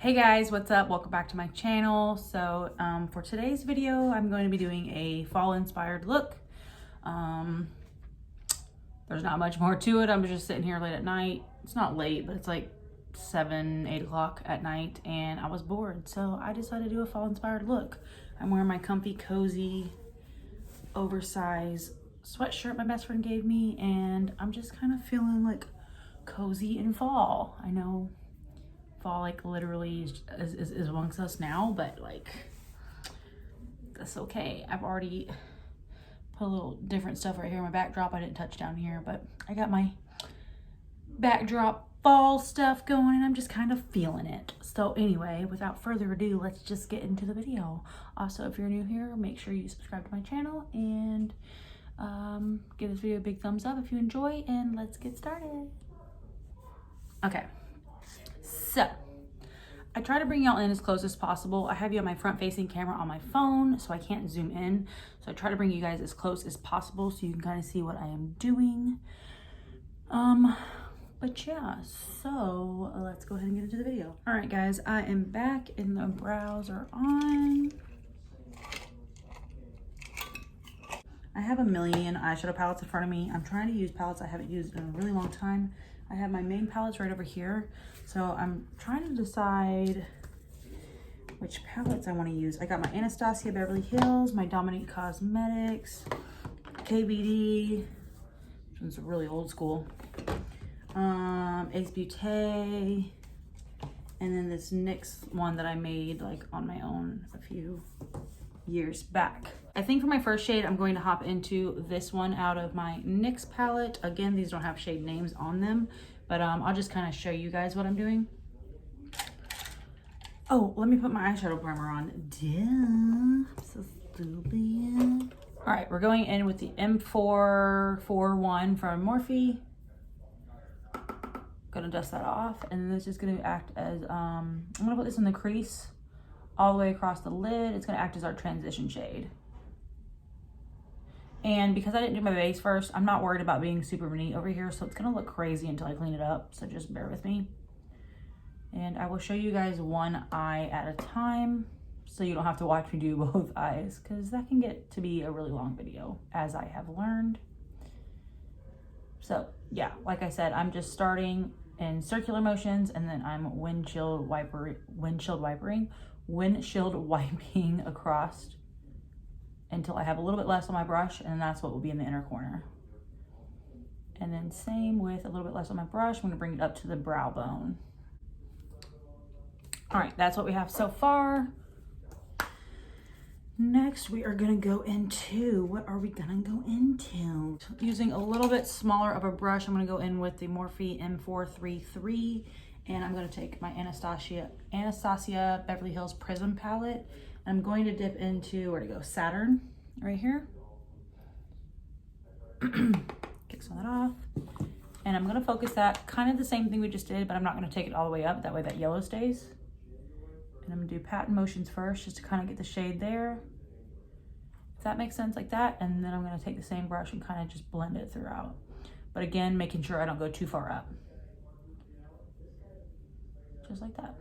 Hey guys, what's up? Welcome back to my channel. So for today's video, I'm going to be doing a fall inspired look. There's not much more to it. I'm just sitting here late at night. It's not late, but it's like 7, 8 o'clock at night and I was bored. So I decided to do a fall inspired look. I'm wearing my comfy, cozy, oversized sweatshirt my best friend gave me, and I'm just kind of feeling like cozy in fall. I know fall like literally is amongst us now, but like that's okay. I've already put a little different stuff right here in my backdrop. I didn't touch down here, but I got my backdrop fall stuff going and I'm just kind of feeling it. So anyway, without further ado, let's just get into the video. Also, if you're new here, make sure you subscribe to my channel and give this video a big thumbs up if you enjoy, and let's get started. Okay. So, I try to bring y'all in as close as possible. I have you on my front-facing camera on my phone, so I can't zoom in. So I try to bring you guys as close as possible so you can kind of see what I am doing. But yeah, so let's go ahead and get into the video. All right, guys, I am back and the brows are on. I have a million eyeshadow palettes in front of me. I'm trying to use palettes I haven't used in a really long time. I have my main palettes right over here. So I'm trying to decide which palettes I want to use. I got my Anastasia Beverly Hills, my Dominique Cosmetics, KBD, which one's really old school, Ace Beauté, and then this NYX one that I made like on my own a few years back. I think for my first shade, I'm going to hop into this one out of my NYX palette. Again, these don't have shade names on them, but I'll just kind of show you guys what I'm doing. Oh, let me put my eyeshadow primer on. Duh, so stupid. All right, we're going in with the M441 from Morphe. Gonna dust that off, and this is gonna act as, I'm gonna put this in the crease all the way across the lid. It's gonna act as our transition shade. And because I didn't do my base first, I'm not worried about being super neat over here, so it's gonna look crazy until I clean it up, so just bear with me. And I will show you guys one eye at a time, so you don't have to watch me do both eyes, because that can get to be a really long video, as I have learned. So yeah, like I said, I'm just starting in circular motions, and then I'm windshield wiping across until I have a little bit less on my brush, and that's what will be in the inner corner. And then same with a little bit less on my brush, I'm gonna bring it up to the brow bone. All right, that's what we have so far. Next, we are gonna go into, what are we gonna go into? Using a little bit smaller of a brush, I'm gonna go in with the Morphe M433, and I'm gonna take my Anastasia Beverly Hills Prism palette. I'm going to dip into, where to go, Saturn, right here. Kick some of that off. And I'm gonna focus that, kind of the same thing we just did, but I'm not gonna take it all the way up, that way that yellow stays. And I'm gonna do pat and motions first, just to kind of get the shade there. If that makes sense, like that. And then I'm gonna take the same brush and kind of just blend it throughout. But again, making sure I don't go too far up. Just like that.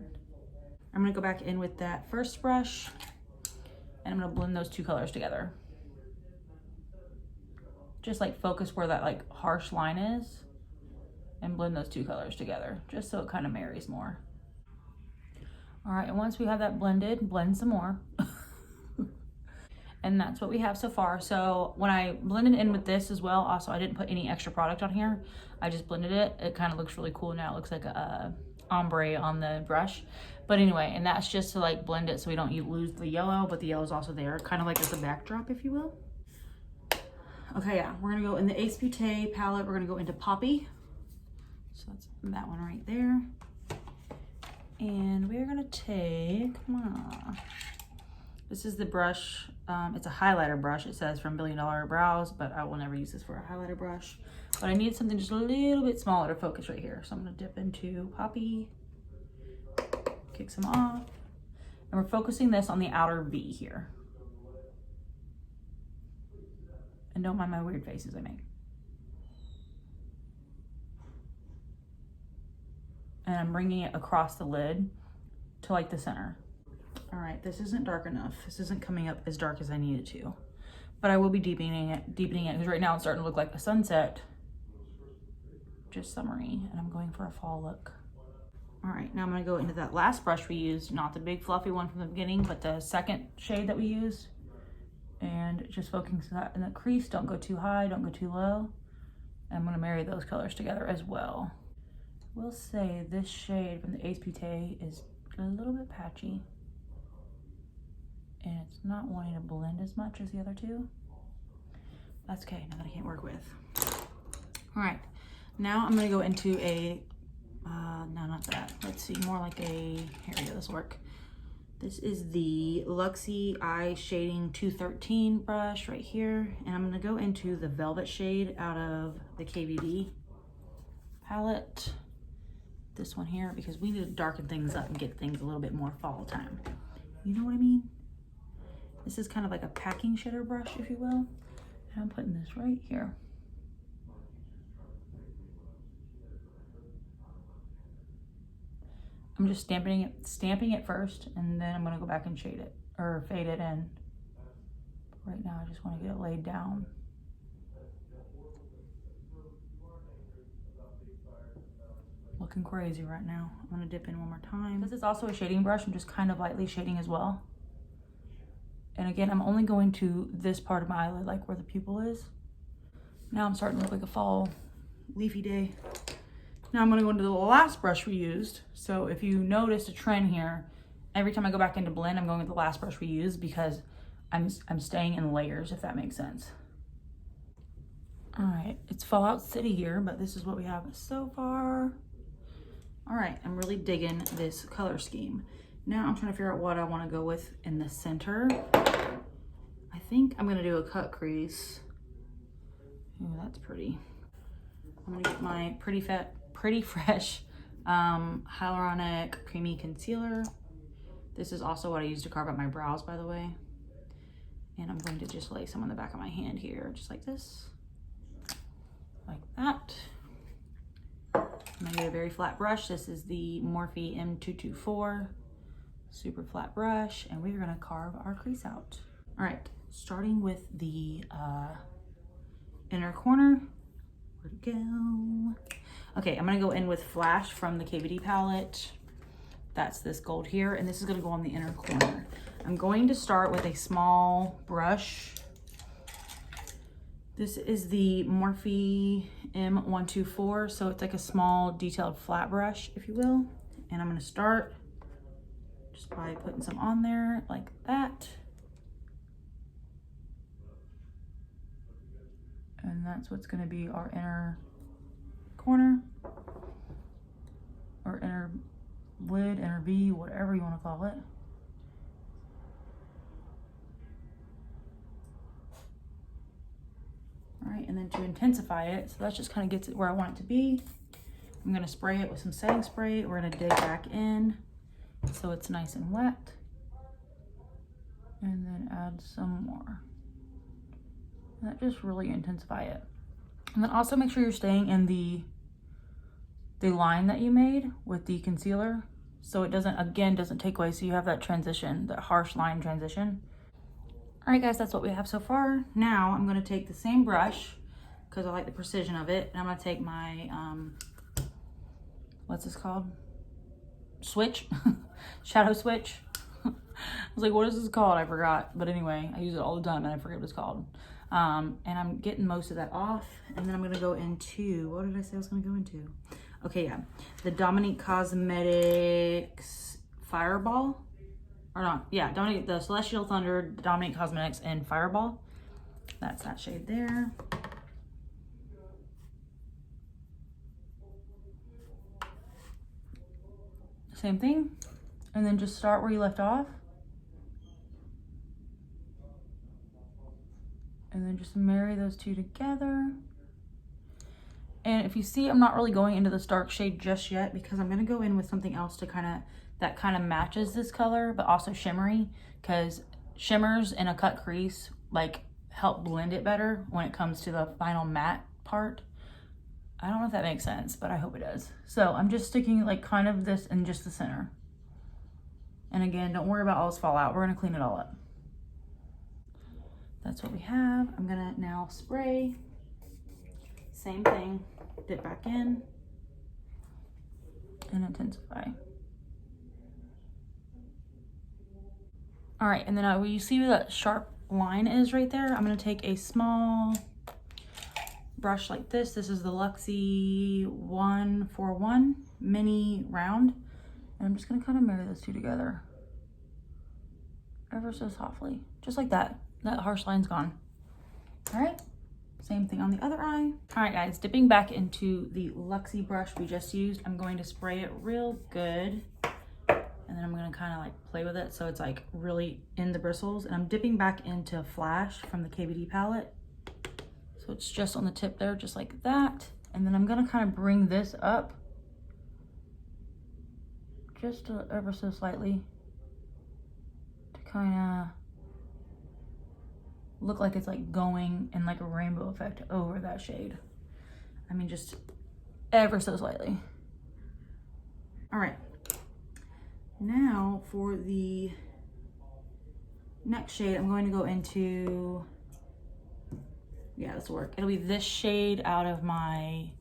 I'm gonna go back in with that first brush, and I'm gonna blend those two colors together. Just like focus where that like harsh line is and blend those two colors together, just so it kind of marries more. All right, and once we have that blended, blend some more. And that's what we have so far. So when I blended in with this as well, also I didn't put any extra product on here. I just blended it. It kind of looks really cool now. It looks like a ombre on the brush. But anyway, and that's just to like blend it so we don't lose the yellow, but the yellow is also there, kind of like as a backdrop, if you will. Okay, yeah, we're gonna go in the Ace Beauté palette. We're gonna go into Poppy. So that's that one right there. And we're gonna take, this is the brush. It's a highlighter brush. It says from $1 Billion Brows, but I will never use this for a highlighter brush. But I need something just a little bit smaller to focus right here. So I'm gonna dip into Poppy, kick some off. And we're focusing this on the outer V here. And don't mind my weird faces I make. And I'm bringing it across the lid to to like the center. All right, this isn't dark enough. This isn't coming up as dark as I need it to, but I will be deepening it because right now it's starting to look like a sunset, just summery, and I'm going for a fall look. All right, now I'm gonna go into that last brush we used, not the big fluffy one from the beginning, but the second shade that we used, and just focusing that in the crease. Don't go too high, don't go too low. I'm gonna marry those colors together as well. We'll say this shade from the Ace Pute is a little bit patchy, and it's not wanting to blend as much as the other two. That's okay, nothing I can't work with. All right, now I'm gonna go into a, no, not that. Let's see, more like a, here we go, this will work. This is the Luxie Eye Shading 213 brush right here. And I'm gonna go into the Velvet shade out of the KVD palette. This one here, because we need to darken things up and get things a little bit more fall time. You know what I mean? This is kind of like a packing shader brush, if you will. And I'm putting this right here. I'm just stamping it first, and then I'm gonna go back and shade it, or fade it in. Right now, I just wanna get it laid down. Looking crazy right now. I'm gonna dip in one more time. This is also a shading brush. I'm just kind of lightly shading as well. And again, I'm only going to this part of my eyelid, like where the pupil is. Now I'm starting to look like a fall leafy day. Now I'm gonna go into the last brush we used. So if you notice a trend here, every time I go back into blend, I'm going with the last brush we used because I'm staying in layers, if that makes sense. All right, it's Fallout City here, but this is what we have so far. All right, I'm really digging this color scheme. Now I'm trying to figure out what I wanna go with in the center. I think I'm gonna do a cut crease. Ooh, that's pretty. I'm gonna get my Pretty Fresh Hyaluronic Creamy Concealer. This is also what I use to carve out my brows, by the way. And I'm going to just lay some on the back of my hand here, just like this. Like that. I'm gonna get a very flat brush. This is the Morphe M224. Super flat brush, and we're gonna carve our crease out. All right, starting with the inner corner. Where'd it go? Okay, I'm gonna go in with Flash from the KVD palette. That's this gold here, and this is gonna go on the inner corner. I'm going to start with a small brush. This is the Morphe M124, so it's like a small detailed flat brush, if you will. And I'm gonna start just by putting some on there like that. And that's what's gonna be our inner corner, or inner lid, inner V, whatever you wanna call it. All right, and then to intensify it, so that just kind of gets it where I want it to be, I'm gonna spray it with some setting spray. We're gonna dig back in so it's nice and wet, and then add some more. That just really intensify it. And then also make sure you're staying in the line that you made with the concealer, so it doesn't take away, so you have that transition, that harsh line transition. All right guys, that's what we have so far. Now I'm gonna take the same brush, because I like the precision of it, and I'm gonna take my, what's this called? Switch, shadow switch. I was like, what is this called? I forgot, but anyway, I use it all the time and I forget what it's called. And I'm getting most of that off, and then I'm gonna go into, what did I say I was gonna go into? Okay, yeah, the Dominique Cosmetics Fireball, or not, yeah, Dominique, the Celestial Thunder Dominique Cosmetics and Fireball. That's that shade there. Same thing, and then just start where you left off. And then just marry those two together. And if you see, I'm not really going into this dark shade just yet because I'm gonna go in with something else to that kind of matches this color, but also shimmery, because shimmers in a cut crease like help blend it better when it comes to the final matte part. I don't know if that makes sense, but I hope it does. So I'm just sticking like kind of this in just the center. And again, don't worry about all this fallout. We're gonna clean it all up. That's what we have. I'm gonna now spray. Same thing, dip back in and intensify. All right, and then where you see where that sharp line is right there, I'm gonna take a small brush like this. This is the Luxie 141 mini round. And I'm just gonna kind of marry those two together. Ever so softly, just like that. That harsh line's gone. All right, same thing on the other eye. All right guys, dipping back into the Luxie brush we just used, I'm going to spray it real good. And then I'm gonna kind of like play with it so it's like really in the bristles. And I'm dipping back into Flash from the KVD palette. So it's just on the tip there, just like that. And then I'm gonna kind of bring this up just ever so slightly to kind of look like it's like going in like a rainbow effect over that shade. I mean, just ever so slightly. All right, now for the next shade, I'm going to go into, yeah, this will work. It'll be this shade out of my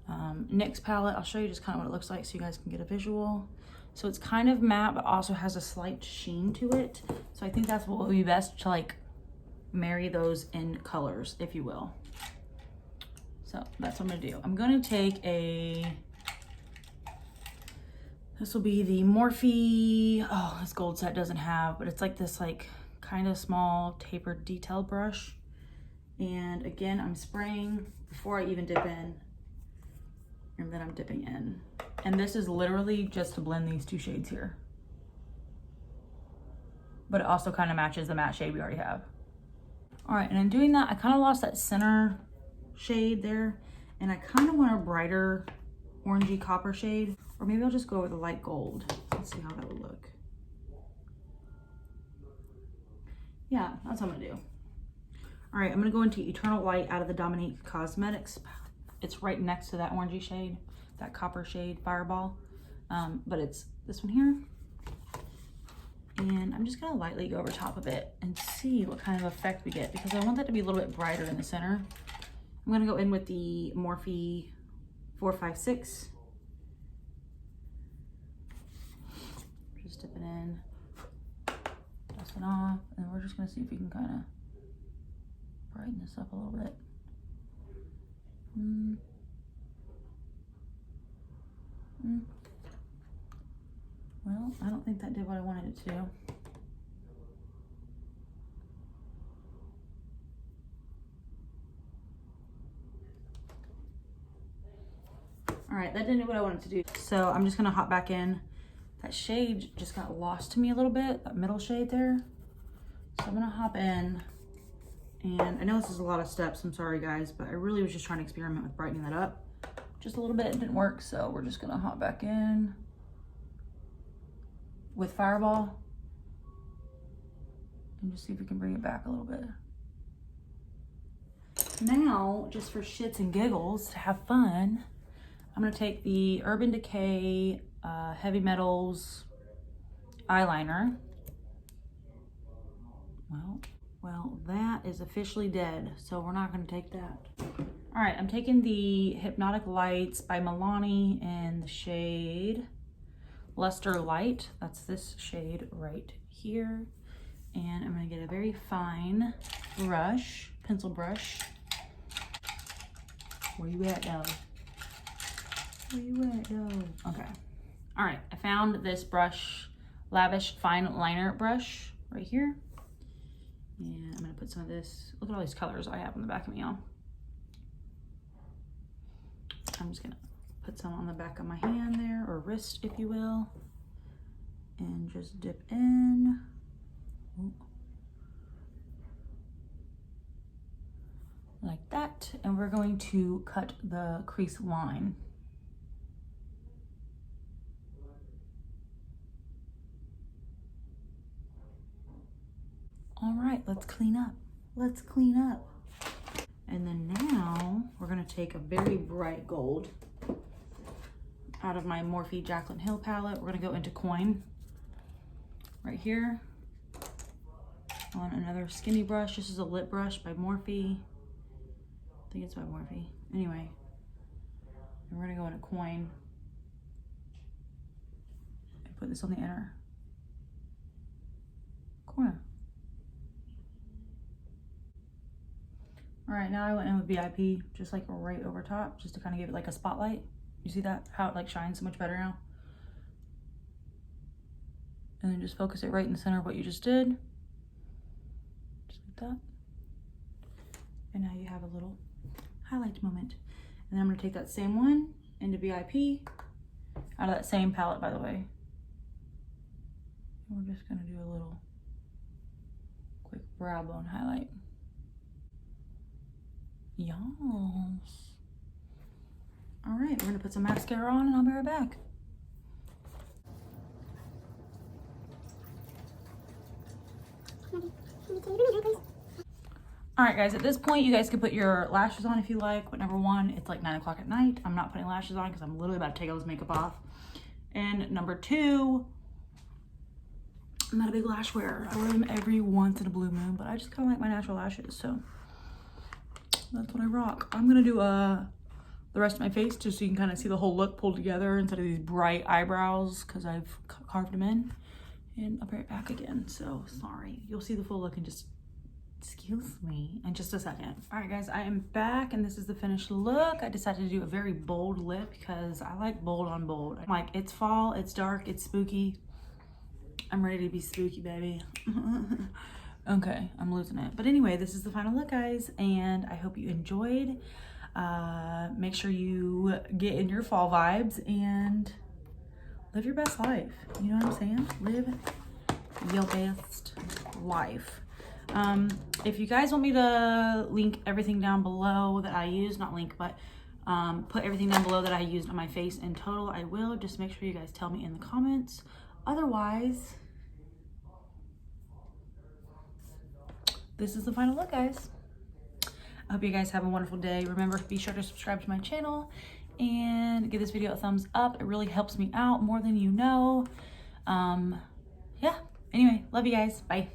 NYX palette. I'll show you just kind of what it looks like so you guys can get a visual. So it's kind of matte, but also has a slight sheen to it. So I think that's what would be best to like marry those in colors, if you will. So that's what I'm gonna do. I'm gonna take this will be the Morphe, oh, this gold set doesn't have, but it's like this like kind of small tapered detail brush. And again, I'm spraying before I even dip in, and then I'm dipping in. And this is literally just to blend these two shades here. But it also kind of matches the matte shade we already have. All right, and in doing that, I kind of lost that center shade there, and I kind of want a brighter orangey copper shade, or maybe I'll just go with a light gold. Let's see how that would look. Yeah, that's what I'm gonna do. All right, I'm gonna go into Eternal Light out of the Dominique Cosmetics. It's right next to that orangey shade, that copper shade, Fireball. But it's this one here. And I'm just gonna lightly go over top of it and see what kind of effect we get, because I want that to be a little bit brighter in the center. I'm gonna go in with the Morphe 456. Just dip it in, dust it off, and we're just gonna see if we can kind of brighten this up a little bit. Well, I don't think that did what I wanted it to. All right, that didn't do what I wanted to do. So I'm just gonna hop back in. That shade just got lost to me a little bit, that middle shade there. So I'm gonna hop in, and I know this is a lot of steps, I'm sorry guys, but I really was just trying to experiment with brightening that up just a little bit. It didn't work, so we're just gonna hop back in with Fireball and just see if we can bring it back a little bit. Now, just for shits and giggles, to have fun, I'm gonna take the Urban Decay Heavy Metals eyeliner. Well, that is officially dead, so we're not gonna take that. All right, I'm taking the Hypnotic Lights by Milani in the shade Luster Light. That's this shade right here. And I'm gonna get a very fine brush, pencil brush. Where you at, though? Where you at, though? Okay. All right, I found this brush, Lavish Fine Liner brush right here. And I'm gonna put some of this, look at all these colors I have on the back of me, y'all. I'm just gonna put some on the back of my hand there, or wrist, if you will. And just dip in. Ooh. Like that. And we're going to cut the crease line. All right, let's clean up. Let's clean up. And then now we're gonna take a very bright gold out of my Morphe Jaclyn Hill palette. We're gonna go into Coin. right here on another skinny brush. This is a lip brush by Morphe. I think it's by Morphe. Anyway, and we're gonna go in a coin and put this on the inner corner. All right, now I went in with VIP, just like right over top, just to kind of give it like a spotlight. You see that? How it like shines so much better now? And then just focus it right in the center of what you just did. Just like that. And now you have a little highlight moment. And then I'm gonna take that same one into VIP, out of that same palette, by the way. And we're just gonna do a little quick brow bone highlight. Yes. All right, we're gonna put some mascara on and I'll be right back. All right, guys, at this point, you guys can put your lashes on if you like, but number one, it's like 9 o'clock at night. I'm not putting lashes on because I'm literally about to take all this makeup off. And number two, I'm not a big lash wearer. I wear them every once in a blue moon, but I just kind of like my natural lashes, so that's what I rock. I'm gonna do the rest of my face just so you can kind of see the whole look pulled together instead of these bright eyebrows because I've carved them in. And I'll be right back again, so sorry. You'll see the full look in just, excuse me, in just a second. All right, guys, I am back and this is the finished look. I decided to do a very bold lip because I like bold on bold. I'm like, it's fall, it's dark, it's spooky. I'm ready to be spooky, baby. Okay, I'm losing it. But anyway, this is the final look, guys, and I hope you enjoyed. Make sure you get in your fall vibes and live your best life. You know what I'm saying? Live your best life. If you guys want me to link everything down below that I use, not link, but put everything down below that I used on my face in total, I will. Just make sure you guys tell me in the comments. Otherwise, this is the final look, guys. I hope you guys have a wonderful day. Remember, be sure to subscribe to my channel and give this video a thumbs up. It really helps me out more than you know. Yeah, anyway, love you guys. Bye.